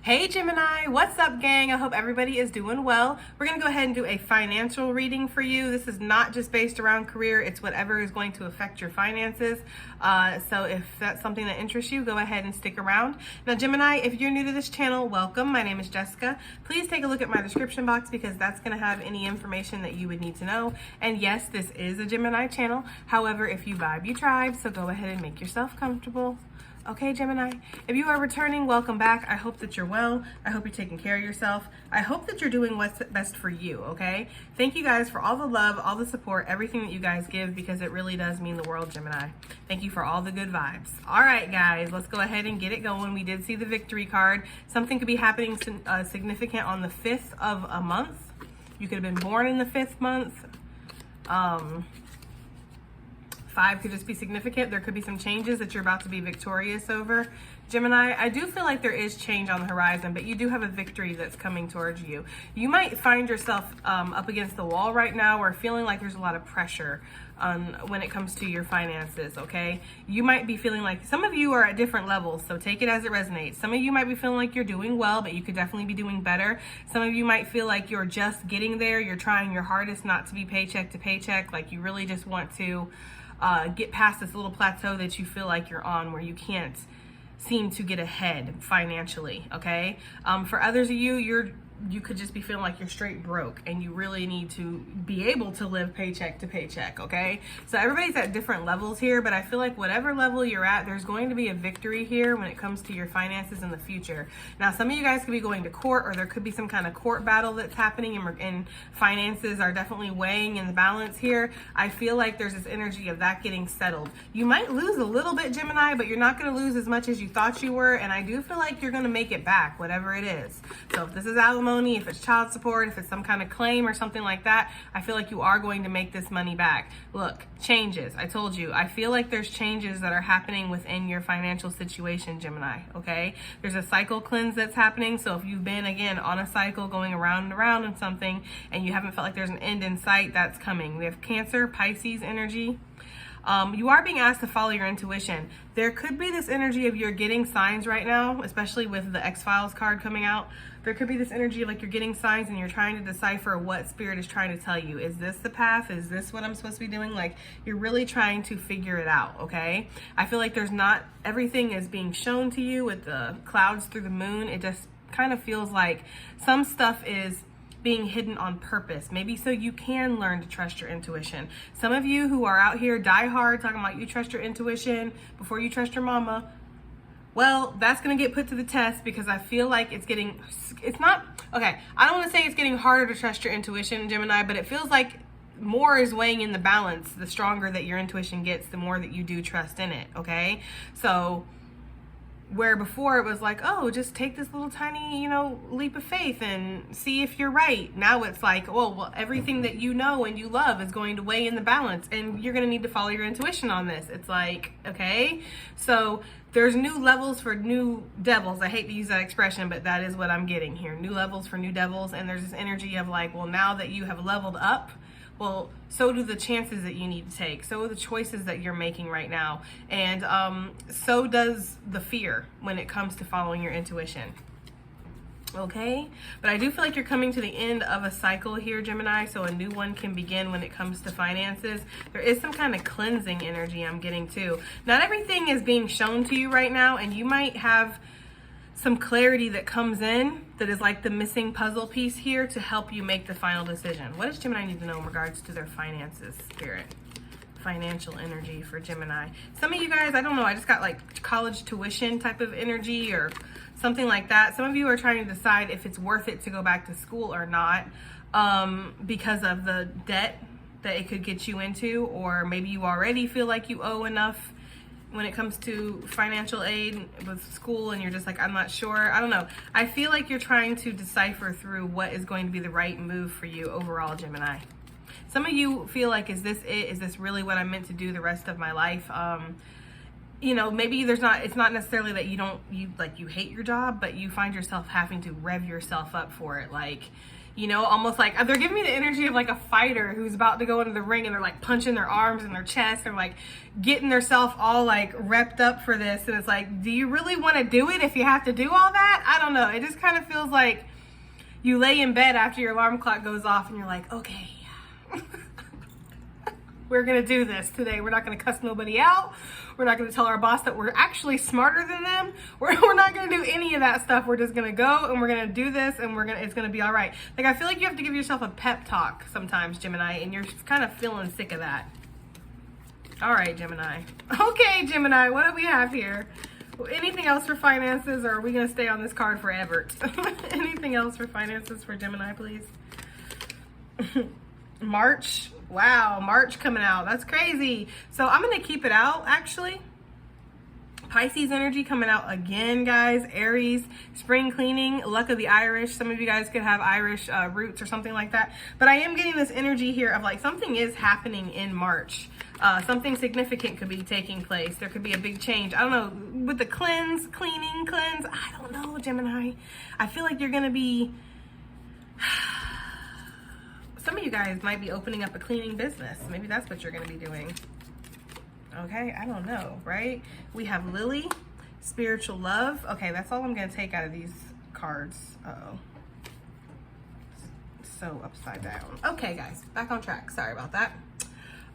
Hey Gemini, what's up gang? I hope everybody is doing well. We're going to go ahead and do a financial reading for you. This is not just based around career, it's whatever is going to affect your finances. So if that's something that interests you, go ahead and stick around. Now Gemini, if you're new to this channel, welcome. My name is Jessica. Please take a look at my description box because that's going to have any information that you would need to know. And yes, this is a Gemini channel. However, if you vibe, you tribe, so go ahead and make yourself comfortable. Okay, Gemini, if you are returning, welcome back. I hope that you're well. I hope you're taking care of yourself. I hope that you're doing what's best for you, okay? Thank you guys for all the love, all the support, everything that you guys give because it really does mean the world, Gemini. Thank you for all the good vibes. All right, guys, let's go ahead and get it going. We did see the victory card. Something could be happening significant on the 5th of a month. You could have been born in the 5th month. 5 could just be significant. There could be some changes that you're about to be victorious over. Gemini, I do feel like there is change on the horizon, but you do have a victory that's coming towards you. You might find yourself up against the wall right now or feeling like there's a lot of pressure when it comes to your finances, okay? You might be feeling like, some of you are at different levels, so take it as it resonates. Some of you might be feeling like you're doing well, but you could definitely be doing better. Some of you might feel like you're just getting there. You're trying your hardest not to be paycheck to paycheck, like you really just want to get past this little plateau that you feel like you're on where you can't seem to get ahead financially, okay? For others of you, you could just be feeling like you're straight broke and you really need to be able to live paycheck to paycheck, okay? So everybody's at different levels here, but I feel like whatever level you're at, there's going to be a victory here when it comes to your finances in the future. Now, some of you guys could be going to court or there could be some kind of court battle that's happening and finances are definitely weighing in the balance here. I feel like there's this energy of that getting settled. You might lose a little bit, Gemini, but you're not going to lose as much as you thought you were, and I do feel like you're going to make it back, whatever it is. So if this is alimony, if it's child support, if it's some kind of claim or something like that, I feel like you are going to make this money back. Look, changes. I told you, I feel like there's changes that are happening within your financial situation, Gemini, okay? There's a cycle cleanse that's happening. So if you've been, again, on a cycle going around and around in something and you haven't felt like there's an end in sight, that's coming. We have Cancer, Pisces energy. You are being asked to follow your intuition. There could be this energy of you're getting signs right now, especially with the X-Files card coming out. There could be this energy of like you're getting signs and you're trying to decipher what spirit is trying to tell you. Is this the path? Is this what I'm supposed to be doing? Like you're really trying to figure it out, okay? I feel like there's not, everything is being shown to you with the clouds through the moon. It just kind of feels like some stuff is being hidden on purpose, maybe so you can learn to trust your intuition. Some of you who are out here die hard talking about you trust your intuition before you trust your mama, well, that's gonna get put to the test because I feel like it's not, okay, I don't wanna say it's getting harder to trust your intuition, Gemini, but it feels like more is weighing in the balance. The stronger that your intuition gets, the more that you do trust in it, okay? So, where before it was like, oh, just take this little tiny, leap of faith and see if you're right. Now it's like, oh, well, everything that you know and you love is going to weigh in the balance and you're going to need to follow your intuition on this. It's like, okay, so there's new levels for new devils. I hate to use that expression, but that is what I'm getting here. New levels for new devils. And there's this energy of like, well, now that you have leveled up, well, so do the chances that you need to take. So are the choices that you're making right now. And so does the fear when it comes to following your intuition. Okay? But I do feel like you're coming to the end of a cycle here, Gemini, so a new one can begin when it comes to finances. There is some kind of cleansing energy I'm getting too. Not everything is being shown to you right now, and you might have some clarity that comes in that is like the missing puzzle piece here to help you make the final decision. What does Gemini need to know in regards to their finances, Spirit? Financial energy for Gemini. Some of you guys, I don't know, I just got like college tuition type of energy or something like that. Some of you are trying to decide if it's worth it to go back to school or not because of the debt that it could get you into, or maybe you already feel like you owe enough when it comes to financial aid with school and you're just like, I'm not sure. I don't know. I feel like you're trying to decipher through what is going to be the right move for you overall, Gemini. Some of you feel like, is this it? Is this really what I'm meant to do the rest of my life? Maybe it's not necessarily that you hate your job, but you find yourself having to rev yourself up for it. Like, You know, almost like they're giving me the energy of like a fighter who's about to go into the ring and they're like punching their arms and their chest. They're like getting themselves all like repped up for this. And it's like, do you really want to do it if you have to do all that? I don't know. It just kind of feels like you lay in bed after your alarm clock goes off and you're like, okay, we're going to do this today. We're not going to cuss nobody out. We're not going to tell our boss that we're actually smarter than them. We're not going to do any of that stuff. We're just going to go and we're going to do this and it's going to be all right. Like, I feel like you have to give yourself a pep talk sometimes, Gemini, and you're kind of feeling sick of that. All right, Gemini. Okay, Gemini, what do we have here? Anything else for finances, or are we going to stay on this card forever? Anything else for finances for Gemini, please? March. Wow, March coming out. That's crazy. So I'm going to keep it out, actually. Pisces energy coming out again, guys. Aries, spring cleaning, luck of the Irish. Some of you guys could have Irish roots or something like that. But I am getting this energy here of like something is happening in March. Something significant could be taking place. There could be a big change. I don't know, with the cleanse, I don't know, Gemini. I feel like you're going to be... Some of you guys might be opening up a cleaning business. Maybe that's what you're going to be doing. Okay, I don't know, right? We have Lily, spiritual love. Okay, that's all I'm going to take out of these cards. Uh-oh. So upside down. Okay, guys, back on track. Sorry about that.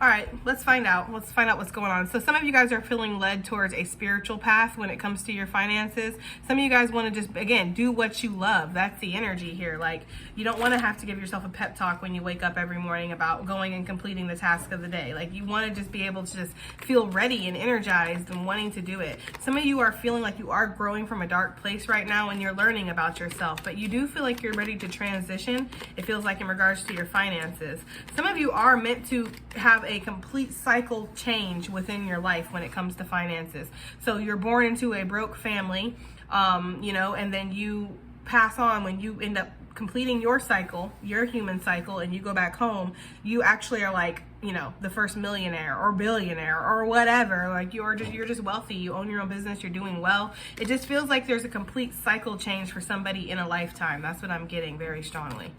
All right, let's find out. Let's find out what's going on. So some of you guys are feeling led towards a spiritual path when it comes to your finances. Some of you guys want to just, again, do what you love. That's the energy here. Like, you don't want to have to give yourself a pep talk when you wake up every morning about going and completing the task of the day. Like, you want to just be able to just feel ready and energized and wanting to do it. Some of you are feeling like you are growing from a dark place right now and you're learning about yourself, but you do feel like you're ready to transition. It feels like in regards to your finances. Some of you are meant to have a complete cycle change within your life when it comes to finances. So you're born into a broke family, you know, and then you pass on when you end up completing your cycle, your human cycle, and you go back home, you actually are like, you know, the first millionaire or billionaire or whatever. Like you're just wealthy. You own your own business. You're doing well. It just feels like there's a complete cycle change for somebody in a lifetime. That's what I'm getting very strongly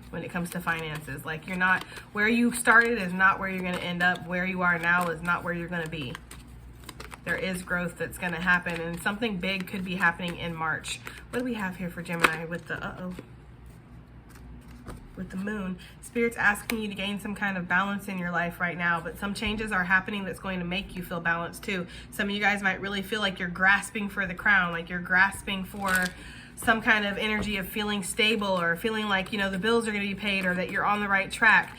when it comes to finances. Like, you're not where you started is not where you're going to end up. Where you are now is not where you're going to be. There is growth that's going to happen, and something big could be happening in March. What do we have here for Gemini with the with the moon? Spirit's asking you to gain some kind of balance in your life right now, but some changes are happening that's going to make you feel balanced too. Some of you guys might really feel like you're grasping for the crown, like you're grasping for some kind of energy of feeling stable or feeling like, you know, the bills are going to be paid or that you're on the right track.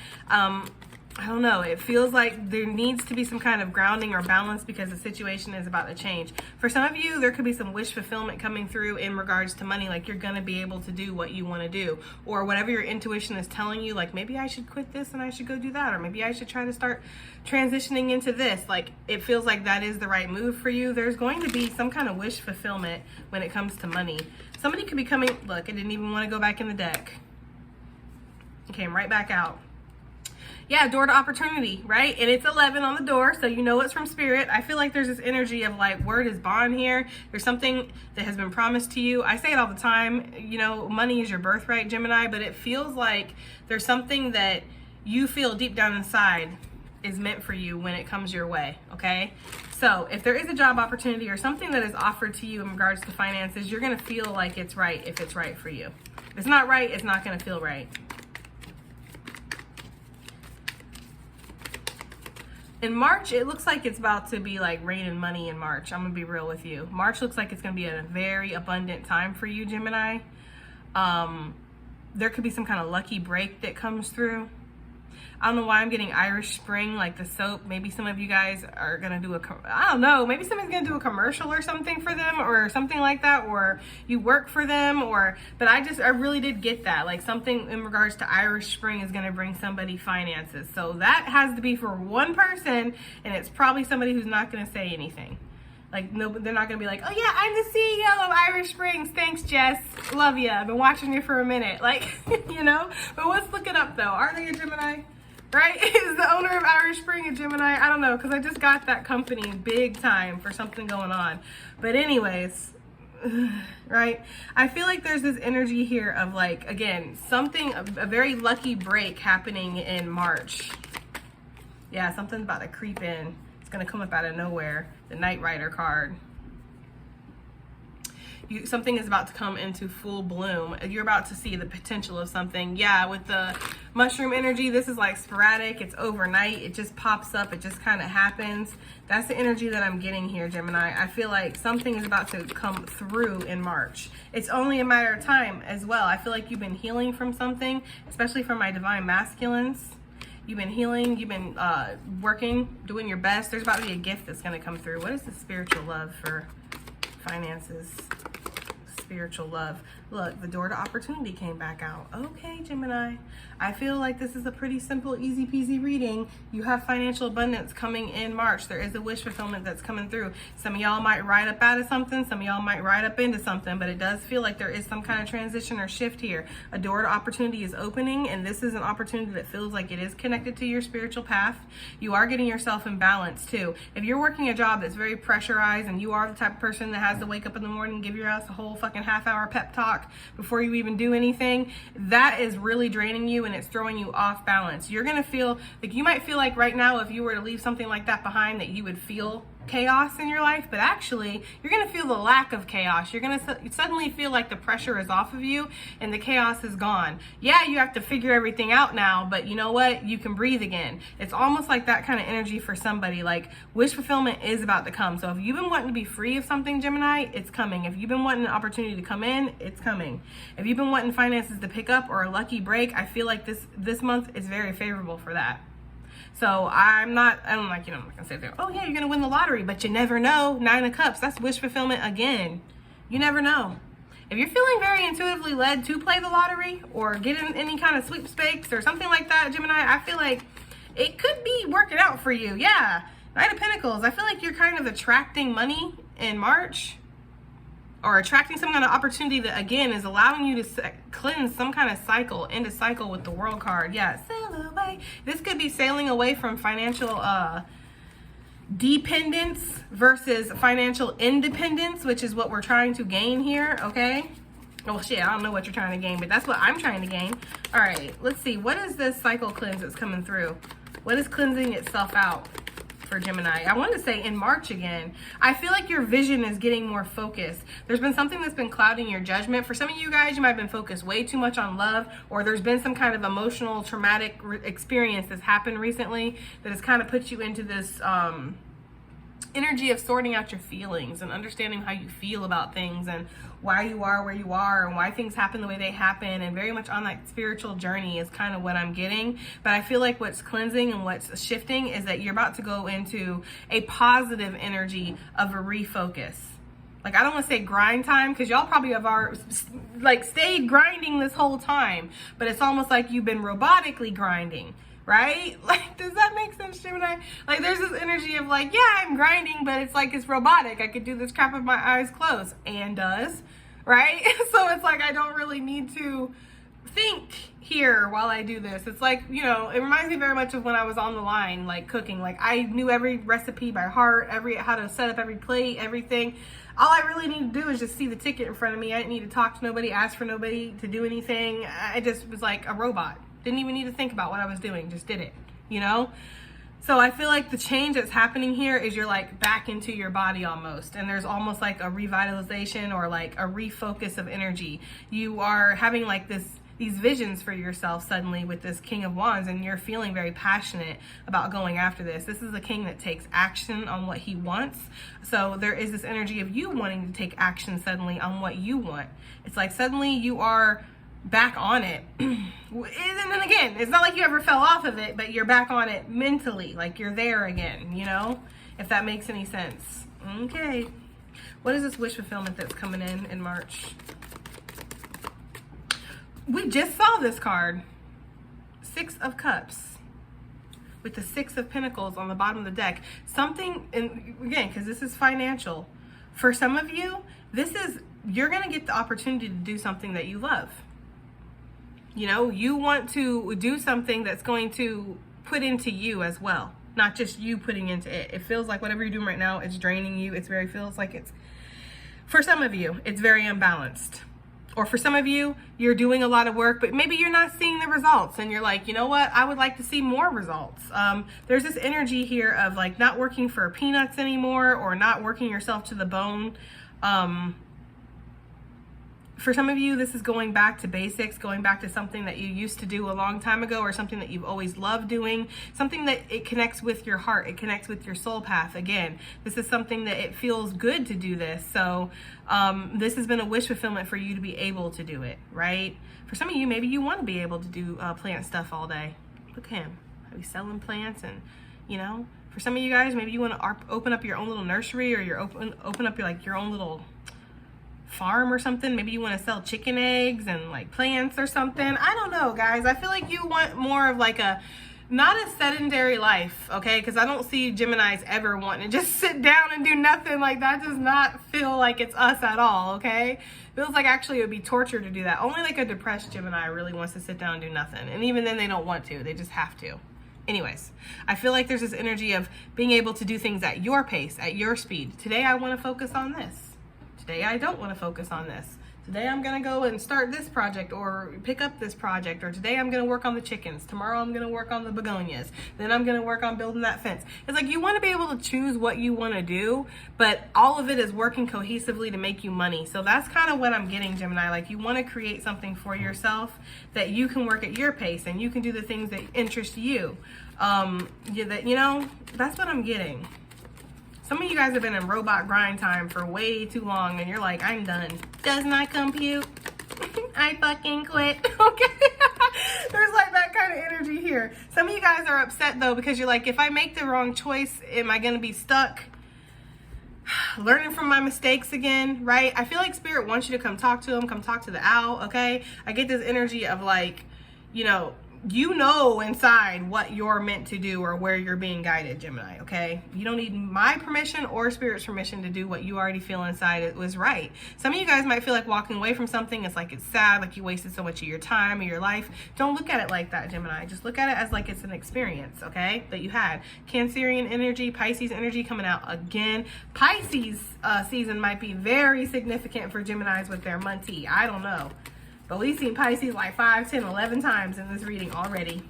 I don't know. It feels like there needs to be some kind of grounding or balance because the situation is about to change. For some of you, there could be some wish fulfillment coming through in regards to money, like you're going to be able to do what you want to do, or whatever your intuition is telling you, like maybe I should quit this and I should go do that, or maybe I should try to start transitioning into this. Like, it feels like that is the right move for you. There's going to be some kind of wish fulfillment when it comes to money. Somebody could be coming, look, I didn't even want to go back in the deck. It came right back out. Yeah, door to opportunity, right? And it's 11 on the door, so you know it's from Spirit. I feel like there's this energy of like, word is bond here. There's something that has been promised to you. I say it all the time, you know, money is your birthright, Gemini, but it feels like there's something that you feel deep down inside is meant for you when it comes your way, okay? So if there is a job opportunity or something that is offered to you in regards to finances, you're gonna feel like it's right if it's right for you. If it's not right, it's not gonna feel right. In March, it looks like it's about to be like raining money in March. I'm gonna be real with you. March looks like it's gonna be a very abundant time for you, Gemini. There could be some kind of lucky break that comes through. I don't know why I'm getting Irish Spring, like the soap. Maybe some of you guys are gonna do I don't know, maybe somebody's gonna do a commercial or something for them or something like that, or you work for them, but I really did get that. Like something in regards to Irish Spring is gonna bring somebody finances. So that has to be for one person, and it's probably somebody who's not gonna say anything. Like, no, they're not gonna be like, oh yeah, I'm the CEO of Irish Springs. Thanks, Jess. Love you. I've been watching you for a minute. Like, you know, but let's look it up though. Are they a Gemini? Right? Is the owner of Irish Spring a Gemini? I don't know, because I just got that company big time for something going on. But anyways, right? I feel like there's this energy here of like, again, something, a very lucky break happening in March. Yeah, something's about to creep in. It's going to come up out of nowhere. The Knight Rider card. Something is about to come into full bloom. You're about to see the potential of something. Yeah, with the mushroom energy, this is like sporadic. It's overnight. It just pops up. It just kind of happens. That's the energy that I'm getting here, Gemini. I feel like something is about to come through in March. It's only a matter of time as well. I feel like you've been healing from something, especially from my divine masculines. You've been healing. You've been working, doing your best. There's about to be a gift that's going to come through. What is the spiritual love for finances? Spiritual love. Look, the door to opportunity came back out. Okay, Gemini. I feel like this is a pretty simple, easy peasy reading. You have financial abundance coming in March. There is a wish fulfillment that's coming through. Some of y'all might ride up out of something. Some of y'all might ride up into something, but it does feel like there is some kind of transition or shift here. A door to opportunity is opening, and this is an opportunity that feels like it is connected to your spiritual path. You are getting yourself in balance too. If you're working a job that's very pressurized and you are the type of person that has to wake up in the morning and give your ass a whole fucking half-hour pep talk before you even do anything, that is really draining you and it's throwing you off balance. You're gonna feel like, you might feel like right now if you were to leave something like that behind, that you would feel chaos in your life, but actually you're going to feel the lack of chaos. You're going to suddenly feel like the pressure is off of you and the chaos is gone. Yeah, you have to figure everything out now, but you know what? You can breathe again. It's almost like that kind of energy for somebody. Like, wish fulfillment is about to come. So if you've been wanting to be free of something, Gemini, it's coming. If you've been wanting an opportunity to come in, it's coming. If you've been wanting finances to pick up or a lucky break, I feel like this month is very favorable for that. So I'm not gonna say, oh yeah, you're gonna win the lottery, but you never know. 9 of Cups, that's wish fulfillment again. You never know. If you're feeling very intuitively led to play the lottery or get in any kind of sweepstakes or something like that, Gemini, I feel like it could be working out for you. Yeah, Knight of Pentacles, I feel like you're kind of attracting money in March, or attracting some kind of opportunity that, again, is allowing you to cleanse some kind of cycle, end a cycle with the World card. Yeah, sail away. This could be sailing away from financial dependence versus financial independence, which is what we're trying to gain here, okay? Oh, shit, I don't know what you're trying to gain, but that's what I'm trying to gain. All right, let's see. What is this cycle cleanse that's coming through? What is cleansing itself out for Gemini? I want to say in March again. I feel like your vision is getting more focused. There's been something that's been clouding your judgment. For some of you guys, you might have been focused way too much on love, or there's been some kind of emotional traumatic experience that's happened recently that has kind of put you into this energy of sorting out your feelings and understanding how you feel about things and why you are where you are and why things happen the way they happen, and very much on that spiritual journey is kind of what I'm getting. But I feel like what's cleansing and what's shifting is that you're about to go into a positive energy of a refocus. Like, I don't want to say grind time, because y'all probably have stayed grinding this whole time, but it's almost like you've been robotically grinding. Right? Like, does that make sense, Gemini? Like, there's this energy of like, yeah, I'm grinding, but it's like, it's robotic. I could do this crap with my eyes closed, and does, right? So it's like, I don't really need to think here while I do this. It's like, you know, it reminds me very much of when I was on the line, like cooking. Like, I knew every recipe by heart, how to set up every plate, everything. All I really need to do is just see the ticket in front of me. I didn't need to talk to nobody, ask for nobody to do anything. I just was like a robot. Didn't even need to think about what I was doing, just did it, you know? So I feel like the change that's happening here is you're like back into your body almost, and there's almost like a revitalization or like a refocus of energy. You are having like these visions for yourself suddenly with this King of Wands, and you're feeling very passionate about going after this. This is a king that takes action on what he wants. So there is this energy of you wanting to take action suddenly on what you want. It's like suddenly you are back on it. And then again, it's not like you ever fell off of it, but you're back on it mentally, like you're there again, you know, if that makes any sense. Okay, what is this wish fulfillment that's coming in March? We just saw this card, 6 of Cups with the 6 of Pentacles on the bottom of the deck. Something, and again, because this is financial, for some of you, you're going to get the opportunity to do something that you love. You know, you want to do something that's going to put into you as well, not just you putting into it. It feels like whatever you're doing right now, it's draining you. Feels like it's For some of you, it's very unbalanced. Or for some of you, you're doing a lot of work, but maybe you're not seeing the results and you're like, you know what? I would like to see more results. There's this energy here of like not working for peanuts anymore or not working yourself to the bone. For some of you, this is going back to basics, going back to something that you used to do a long time ago or something that you've always loved doing, something that it connects with your heart, it connects with your soul path. Again, this is something that it feels good to do this. So this has been a wish fulfillment for you to be able to do it, right? For some of you, maybe you want to be able to do plant stuff all day. Look at him. He's selling plants and, you know, for some of you guys, maybe you want to open up your own little nursery or open up your own little farm or something. Maybe you want to sell chicken eggs and like plants or something. I don't know, guys. I feel like you want more of like not a sedentary life, okay? Because I don't see Geminis ever wanting to just sit down and do nothing. Like that does not feel like it's us at all, okay? Feels like actually it would be torture to do that. Only like a depressed Gemini really wants to sit down and do nothing. And even then they don't want to. They just have to. Anyways, I feel like there's this energy of being able to do things at your pace, at your speed. Today I want to focus on this. Today I don't want to focus on this. Today I'm going to go and start this project or pick up this project, or today I'm going to work on the chickens. Tomorrow I'm going to work on the begonias. Then I'm going to work on building that fence. It's like you want to be able to choose what you want to do, but all of it is working cohesively to make you money. So that's kind of what I'm getting, Gemini. Like you want to create something for yourself that you can work at your pace and you can do the things that interest you. That's what I'm getting. Some of you guys have been in robot grind time for way too long and you're like, I'm done. Does not compute. I fucking quit. Okay. There's like that kind of energy here. Some of you guys are upset though because you're like, if I make the wrong choice, am I going to be stuck? Learning from my mistakes again, right? I feel like Spirit wants you to come talk to him, come talk to the owl, okay? I get this energy of like, you know inside what you're meant to do or where you're being guided, Gemini, okay? You don't need my permission or Spirit's permission to do what you already feel inside it was right. Some of you guys might feel like walking away from something, it's like it's sad, like you wasted so much of your time or your life. Don't look at it like that, Gemini. Just look at it as like it's an experience, okay, that you had. Cancerian energy, Pisces energy coming out again. Pisces season might be very significant for Geminis with their money. I don't know. But we've seen Pisces like 5, 10, 11 times in this reading already.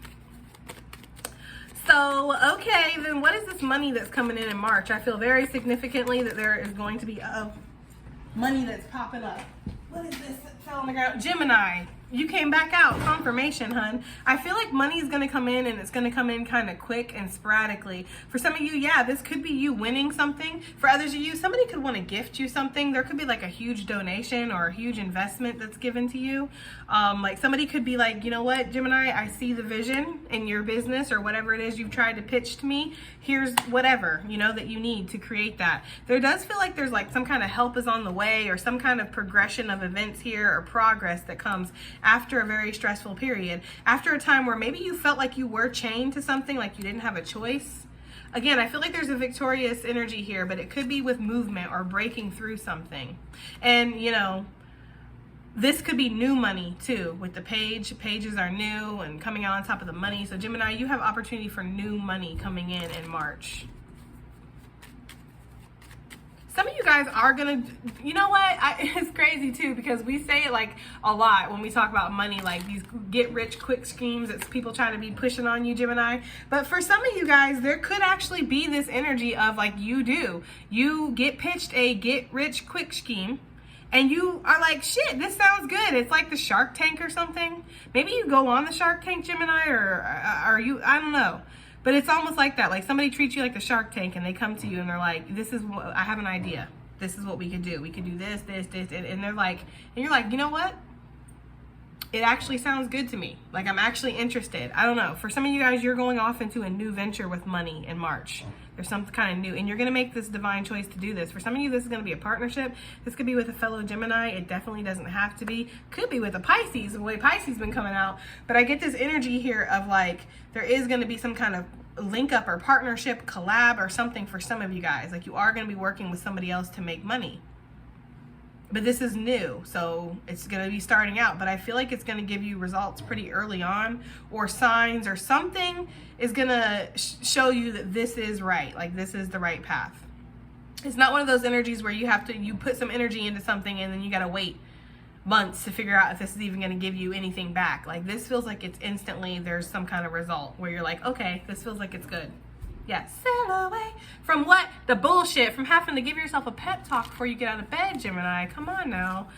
So, okay, then what is this money that's coming in March? I feel very significantly that there is going to be money that's popping up. What is this that fell on the ground? Gemini, you came back out. Confirmation, hun. I feel like money is going to come in and it's going to come in kind of quick and sporadically. For some of you, yeah, this could be you winning something. For others of you, somebody could want to gift you something. There could be like a huge donation or a huge investment that's given to you. Like somebody could be like, you know what, Gemini, I see the vision in your business or whatever it is you've tried to pitch to me. Here's whatever, that you need to create that. There does feel like there's like some kind of help is on the way or some kind of progression of events here or progress that comes after a very stressful period, after a time where maybe you felt like you were chained to something, like you didn't have a choice. Again, I feel like there's a victorious energy here, but it could be with movement or breaking through something. And, this could be new money too, with the pages are new and coming out on top of the money. So Gemini, you have opportunity for new money coming in March. Some of you guys are gonna, it's crazy too, because we say it like a lot when we talk about money, like these get rich quick schemes that people try to be pushing on you, Gemini. But for some of you guys, there could actually be this energy of like you get pitched a get rich quick scheme and you are like, shit, this sounds good. It's like the Shark Tank or something. Maybe you go on the Shark Tank, Gemini, or are you, I don't know. But it's almost like that. Like somebody treats you like the Shark Tank and they come to you and they're like, this is what, I have an idea. This is what we could do. We could do this. And they're like, and you're like, you know what? It actually sounds good to me. Like I'm actually interested. I don't know. For some of you guys, you're going off into a new venture with money in March. There's something kind of new and you're going to make this divine choice to do this. For some of you, this is going to be a partnership. This could be with a fellow Gemini. It definitely doesn't have to be. Could be with a Pisces, the way Pisces been coming out. But I get this energy here of like, there is going to be some kind of link up or partnership, collab or something for some of you guys. Like you are going to be working with somebody else to make money. But this is new, so it's going to be starting out. But I feel like it's going to give you results pretty early on, or signs or something is going to show you that this is right. Like this is the right path. It's not one of those energies where you put some energy into something and then you got to wait months to figure out if this is even going to give you anything back. Like, this feels like it's instantly, there's some kind of result where you're like, okay, this feels like it's good. Yeah, sail away from what? The bullshit, from having to give yourself a pep talk before you get out of bed, Gemini. Come on now.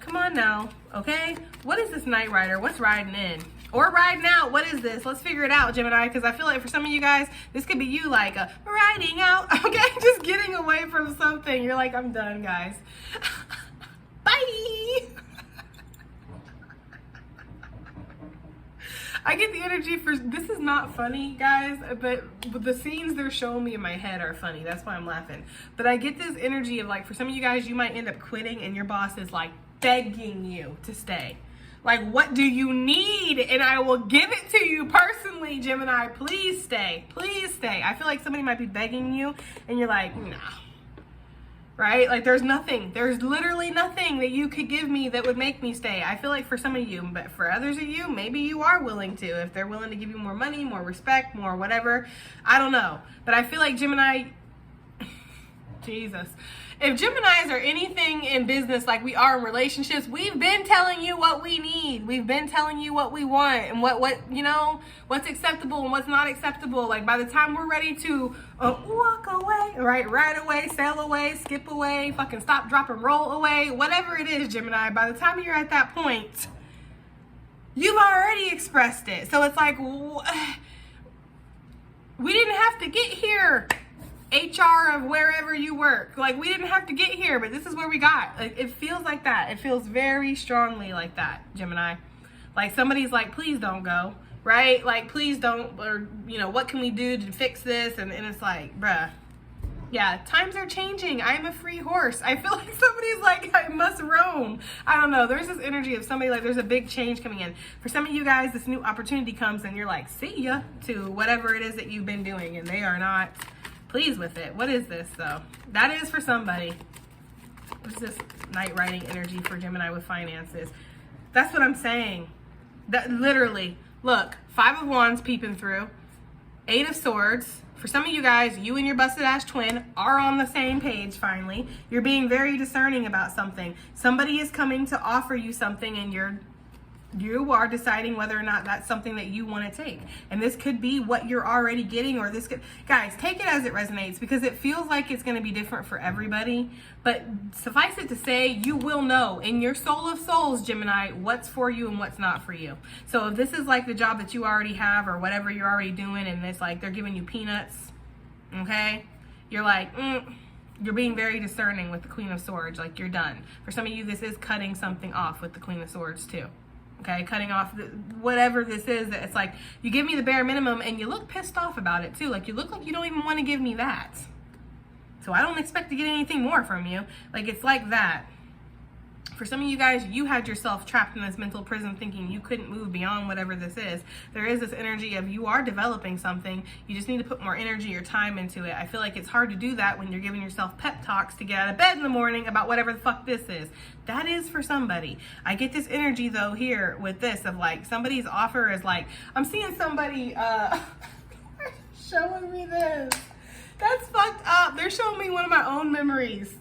Come on now, okay? What is this Night Rider? What's riding in? Or riding out? What is this? Let's figure it out, Gemini, because I feel like for some of you guys, this could be you like riding out, okay? Just getting away from something. You're like, I'm done, guys. Bye! I get the energy for, this is not funny, guys, but the scenes they're showing me in my head are funny. That's why I'm laughing. But I get this energy of like, for some of you guys, you might end up quitting and your boss is like begging you to stay. Like, what do you need? And I will give it to you personally, Gemini. Please stay. Please stay. I feel like somebody might be begging you and you're like, nah. Right? Like, there's nothing. There's literally nothing that you could give me that would make me stay. I feel like for some of you, but for others of you, maybe you are willing to. If they're willing to give you more money, more respect, more whatever. I don't know. But I feel like Gemini, Jesus. If Geminis are anything in business like we are in relationships, we've been telling you what we need. We've been telling you what we want and what you know, what's acceptable and what's not acceptable. Like, by the time we're ready to walk away, right, ride away, sail away, skip away, fucking stop, drop, and roll away, whatever it is, Gemini, by the time you're at that point, you've already expressed it. So it's like, we didn't have to get here. HR of wherever you work. Like, we didn't have to get here, but this is where we got. Like, it feels like that. It feels very strongly like that, Gemini. Like, somebody's like, please don't go, right? Like, please don't, or, you know, what can we do to fix this? And it's like, bruh. Yeah, times are changing. I'm a free horse. I feel like somebody's like, I must roam. I don't know. There's this energy of somebody like, there's a big change coming in. For some of you guys, this new opportunity comes and you're like, see ya, to whatever it is that you've been doing, and they are not pleased with it. What is this though? That is for somebody. What's this night riding energy for Gemini with finances? That's what I'm saying. That literally, look, 5 of Wands peeping through, 8 of Swords. For some of you guys, you and your busted ass twin are on the same page finally. You're being very discerning about something. Somebody is coming to offer you something and you are deciding whether or not that's something that you want to take. And this could be what you're already getting, or this could, guys, take it as it resonates, because it feels like it's going to be different for everybody. But suffice it to say, you will know in your soul of souls, Gemini, what's for you and what's not for you. So if this is like the job that you already have or whatever you're already doing, and it's like they're giving you peanuts, okay, you're like, you're being very discerning with the Queen of Swords, like you're done. For some of you, this is cutting something off with the Queen of Swords too. Okay, cutting off whatever this is, that it's like, you give me the bare minimum and you look pissed off about it too. Like, you look like you don't even want to give me that. So I don't expect to get anything more from you. Like, it's like that. For some of you guys, you had yourself trapped in this mental prison thinking you couldn't move beyond whatever this is. There is this energy of you are developing something. You just need to put more energy or time into it. I feel like it's hard to do that when you're giving yourself pep talks to get out of bed in the morning about whatever the fuck this is. That is for somebody. I get this energy though here with this of like, somebody's offer is like, I'm seeing somebody showing me this. That's fucked up. They're showing me one of my own memories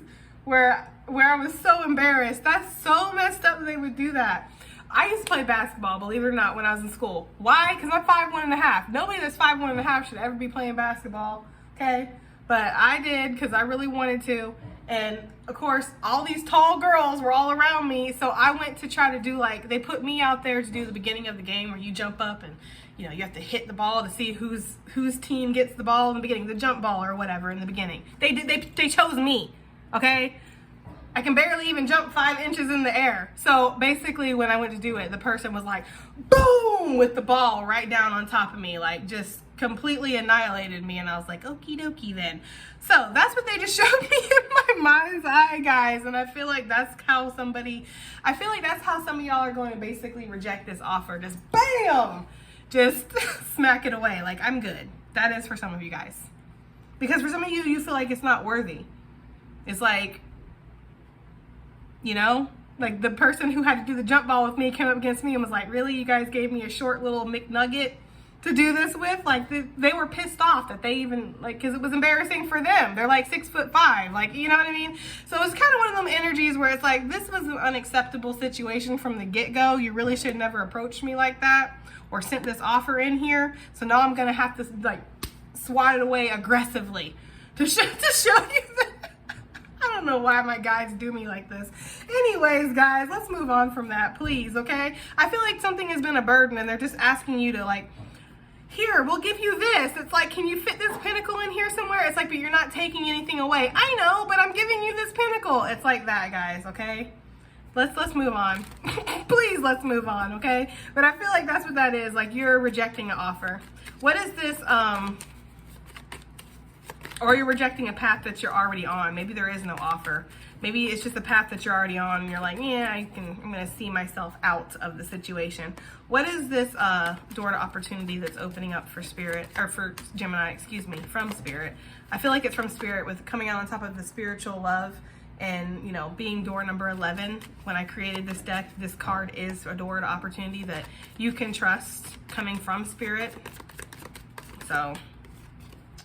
where I was so embarrassed. That's so messed up that they would do that. I used to play basketball, believe it or not, when I was in school. Why? Because I'm 5'1.5". Nobody that's 5'1.5" should ever be playing basketball, okay? But I did because I really wanted to. And of course, all these tall girls were all around me. So I went to try to do, like, they put me out there to do the beginning of the game where you jump up and, you know, you have to hit the ball to see whose team gets the ball in the beginning, the jump ball or whatever in the beginning. They chose me, okay? I can barely even jump 5 inches in the air. So basically when I went to do it, the person was like, boom, with the ball right down on top of me, like just completely annihilated me. And I was like, okie dokie then. So that's what they just showed me in my mind's eye, guys. And I feel like that's how some of y'all are going to basically reject this offer. Just bam, just smack it away. Like, I'm good. That is for some of you guys. Because for some of you, you feel like it's not worthy. It's like, you know, like the person who had to do the jump ball with me came up against me and was like, really, you guys gave me a short little McNugget to do this with. Like, they were pissed off that they even, like, because it was embarrassing for them. They're like 6'5", like, you know what I mean? So it's kind of one of them energies where it's like, this was an unacceptable situation from the get-go. You really should never approach me like that or sent this offer in here. So now I'm gonna have to like swat it away aggressively to show you that. I don't know why my guides do me like this. Anyways, guys, let's move on from that, please, okay? I feel like something has been a burden and they're just asking you to, like, here, we'll give you this. It's like, can you fit this pinnacle in here somewhere? It's like, but you're not taking anything away. I know, but I'm giving you this pinnacle. It's like that, guys, okay? Let's move on. Please, let's move on, okay? But I feel like that's what that is. Like, you're rejecting an offer. What is this, or you're rejecting a path that you're already on. Maybe there is no offer. Maybe it's just a path that you're already on and you're like, yeah, I'm gonna see myself out of the situation. What is this door to opportunity that's opening up for Spirit, or for Gemini, excuse me, from Spirit? I feel like it's from Spirit with coming out on top of the spiritual love and, you know, being door number 11. When I created this deck, this card is a door to opportunity that you can trust coming from Spirit. So,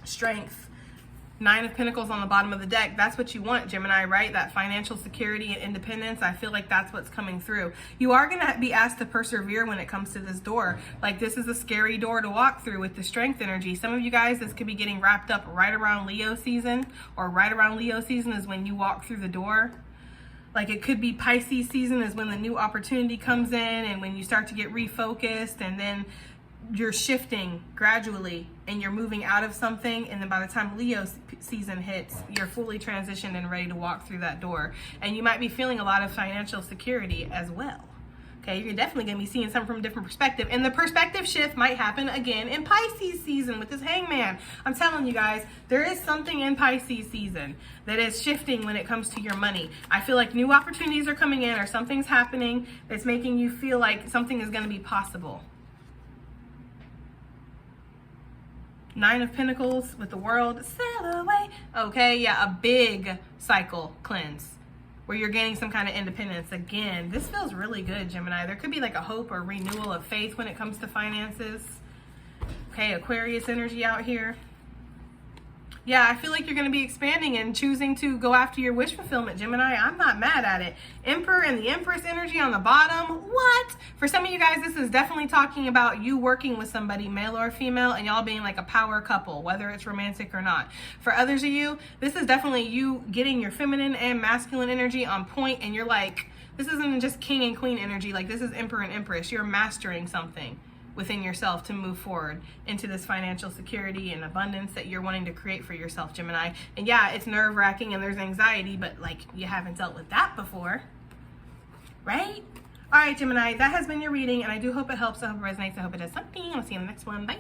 strength. 9 of Pentacles on the bottom of the deck. That's what you want, Gemini, right? That financial security and independence. I feel like that's what's coming through. You are going to be asked to persevere when it comes to this door. Like, this is a scary door to walk through with the strength energy. Some of you guys, this could be getting wrapped up right around Leo season, or right around Leo season is when you walk through the door. Like, it could be Pisces season is when the new opportunity comes in and when you start to get refocused, and then you're shifting gradually and you're moving out of something, and then by the time Leo season hits, you're fully transitioned and ready to walk through that door. And you might be feeling a lot of financial security as well. Okay, you're definitely going to be seeing something from a different perspective, and the perspective shift might happen again in Pisces season with this Hangman. I'm telling you guys, there is something in Pisces season that is shifting when it comes to your money. I feel like new opportunities are coming in, or something's happening that's making you feel like something is going to be possible. 9 of Pentacles with the World, sail away. Okay, yeah, a big cycle cleanse where you're gaining some kind of independence. Again, this feels really good, Gemini. There could be like a hope or renewal of faith when it comes to finances. Okay, Aquarius energy out here. Yeah, I feel like you're going to be expanding and choosing to go after your wish fulfillment, Gemini. I'm not mad at it. Emperor and the Empress energy on the bottom. What? For some of you guys, this is definitely talking about you working with somebody, male or female, and y'all being like a power couple, whether it's romantic or not. For others of you, this is definitely you getting your feminine and masculine energy on point, and you're like, this isn't just king and queen energy. Like, this is Emperor and Empress. You're mastering something within yourself to move forward into this financial security and abundance that you're wanting to create for yourself, Gemini. And yeah, it's nerve-wracking and there's anxiety, but like, you haven't dealt with that before, right? All right, Gemini, that has been your reading, and I do hope it helps. I hope it resonates. I hope it does something. I'll see you in the next one. Bye.